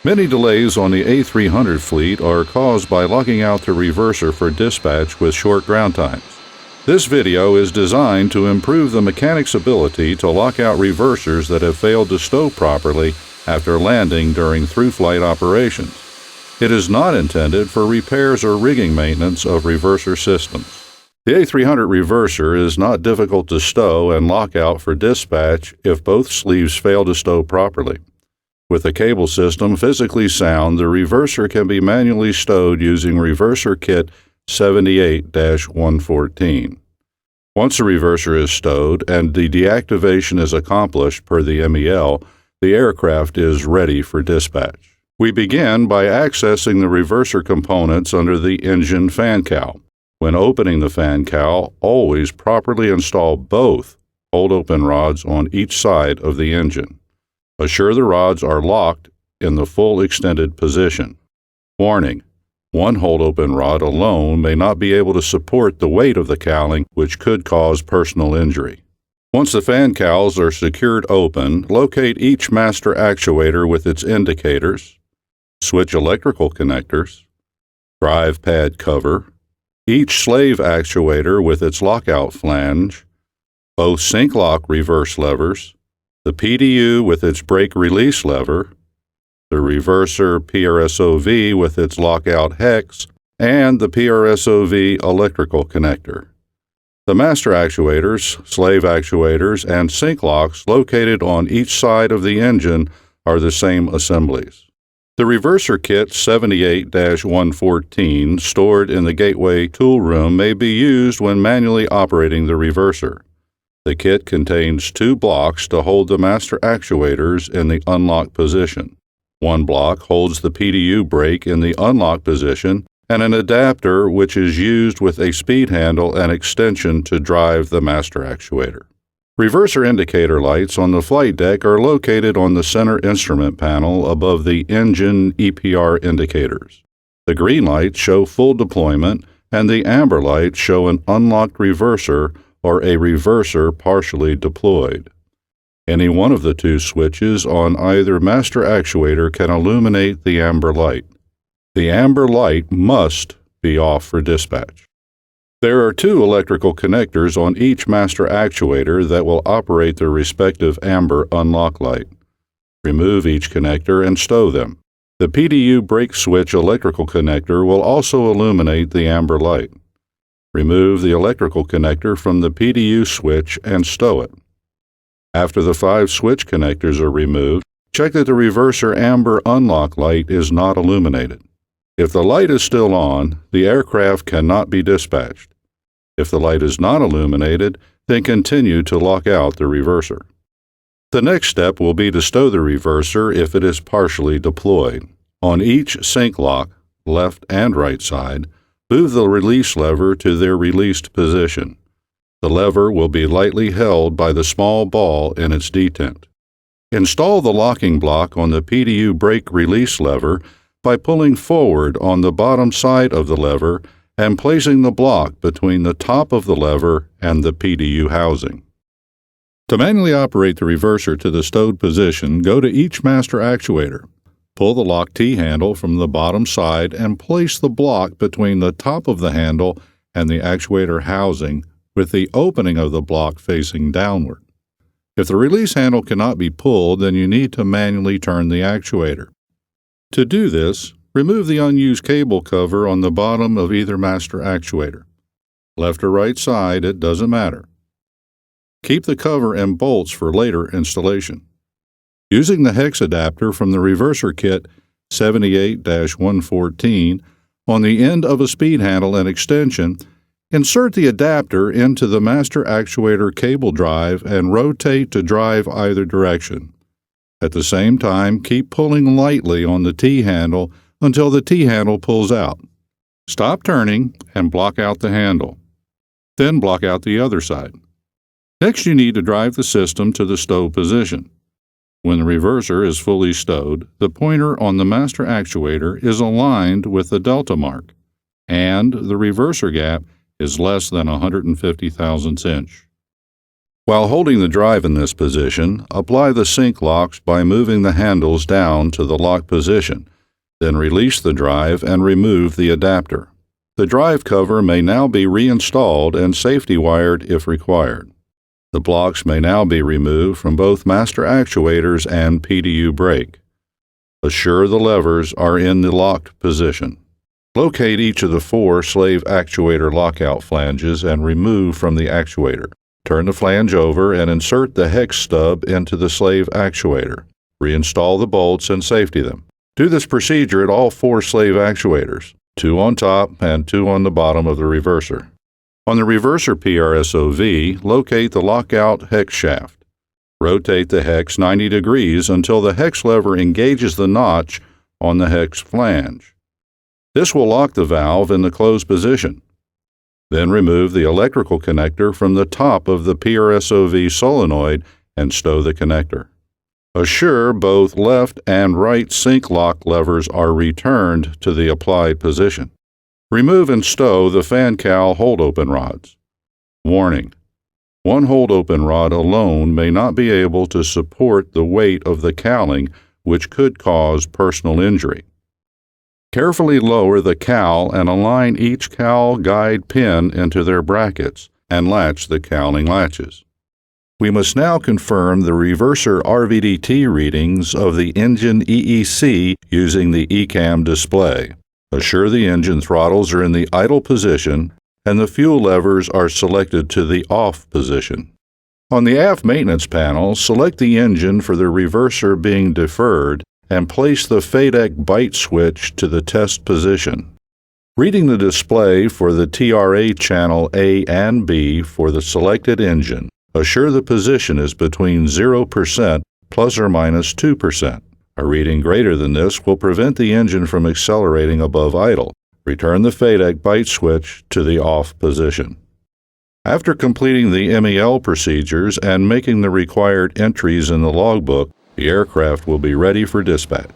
Many delays on the A300 fleet are caused by locking out the reverser for dispatch with short ground times. This video is designed to improve the mechanic's ability to lock out reversers that have failed to stow properly after landing during through-flight operations. It is not intended for repairs or rigging maintenance of reverser systems. The A300 reverser is not difficult to stow and lock out for dispatch if both sleeves fail to stow properly. With the cable system physically sound, the reverser can be manually stowed using Reverser Kit 78-114. Once the reverser is stowed and the deactivation is accomplished per the MEL, the aircraft is ready for dispatch. We begin by accessing the reverser components under the engine fan cowl. When opening the fan cowl, always properly install both hold-open rods on each side of the engine. Assure the rods are locked in the full extended position. Warning: one hold-open rod alone may not be able to support the weight of the cowling, which could cause personal injury. Once the fan cowls are secured open, locate each master actuator with its indicators, switch electrical connectors, drive pad cover, each slave actuator with its lockout flange, both sync lock reverse levers, the PDU with its brake release lever, the reverser PRSOV with its lockout hex, and the PRSOV electrical connector. The master actuators, slave actuators, and sync locks located on each side of the engine are the same assemblies. The Reverser Kit 78-114 stored in the Gateway tool room may be used when manually operating the reverser. The kit contains 2 blocks to hold the master actuators in the unlock position. One block holds the PDU brake in the unlock position and an adapter which is used with a speed handle and extension to drive the master actuator. Reverser indicator lights on the flight deck are located on the center instrument panel above the engine EPR indicators. The green lights show full deployment, and the amber lights show an unlocked reverser or a reverser partially deployed. Any one of the 2 switches on either master actuator can illuminate the amber light. The amber light must be off for dispatch. There are 2 electrical connectors on each master actuator that will operate their respective amber unlock light. Remove each connector and stow them. The PDU brake switch electrical connector will also illuminate the amber light. Remove the electrical connector from the PDU switch and stow it. After the 5 switch connectors are removed, check that the reverser amber unlock light is not illuminated. If the light is still on, the aircraft cannot be dispatched. If the light is not illuminated, then continue to lock out the reverser. The next step will be to stow the reverser if it is partially deployed. On each sync lock, left and right side, move the release lever to their released position. The lever will be lightly held by the small ball in its detent. Install the locking block on the PDU brake release lever by pulling forward on the bottom side of the lever and placing the block between the top of the lever and the PDU housing. To manually operate the reverser to the stowed position, go to each master actuator. Pull the lock T-handle from the bottom side and place the block between the top of the handle and the actuator housing with the opening of the block facing downward. If the release handle cannot be pulled, then you need to manually turn the actuator. To do this, remove the unused cable cover on the bottom of either master actuator. Left or right side, it doesn't matter. Keep the cover and bolts for later installation. Using the hex adapter from the Reverser Kit 78-114 on the end of a speed handle and extension, insert the adapter into the master actuator cable drive and rotate to drive either direction. At the same time, keep pulling lightly on the T-handle until the T-handle pulls out. Stop turning and block out the handle. Then block out the other side. Next, you need to drive the system to the stow position. When the reverser is fully stowed, the pointer on the master actuator is aligned with the delta mark, and the reverser gap is less than 150 thousandths inch. While holding the drive in this position, apply the sync locks by moving the handles down to the lock position, then release the drive and remove the adapter. The drive cover may now be reinstalled and safety wired if required. The blocks may now be removed from both master actuators and PDU brake. Assure the levers are in the locked position. Locate each of the 4 slave actuator lockout flanges and remove from the actuator. Turn the flange over and insert the hex stub into the slave actuator. Reinstall the bolts and safety them. Do this procedure at all 4 slave actuators, 2 on top and 2 on the bottom of the reverser. On the reverser PRSOV, locate the lockout hex shaft. Rotate the hex 90 degrees until the hex lever engages the notch on the hex flange. This will lock the valve in the closed position. Then remove the electrical connector from the top of the PRSOV solenoid and stow the connector. Assure both left and right sync lock levers are returned to the applied position. Remove and stow the fan cowl hold-open rods. Warning: one hold-open rod alone may not be able to support the weight of the cowling, which could cause personal injury. Carefully lower the cowl and align each cowl guide pin into their brackets and latch the cowling latches. We must now confirm the reverser RVDT readings of the engine EEC using the ECAM display. Assure the engine throttles are in the idle position and the fuel levers are selected to the off position. On the aft maintenance panel, select the engine for the reverser being deferred and place the FADEC byte switch to the test position. Reading the display for the TRA channel A and B for the selected engine, assure the position is between 0% plus or minus 2%. A reading greater than this will prevent the engine from accelerating above idle. Return the FADEC byte switch to the off position. After completing the MEL procedures and making the required entries in the logbook, the aircraft will be ready for dispatch.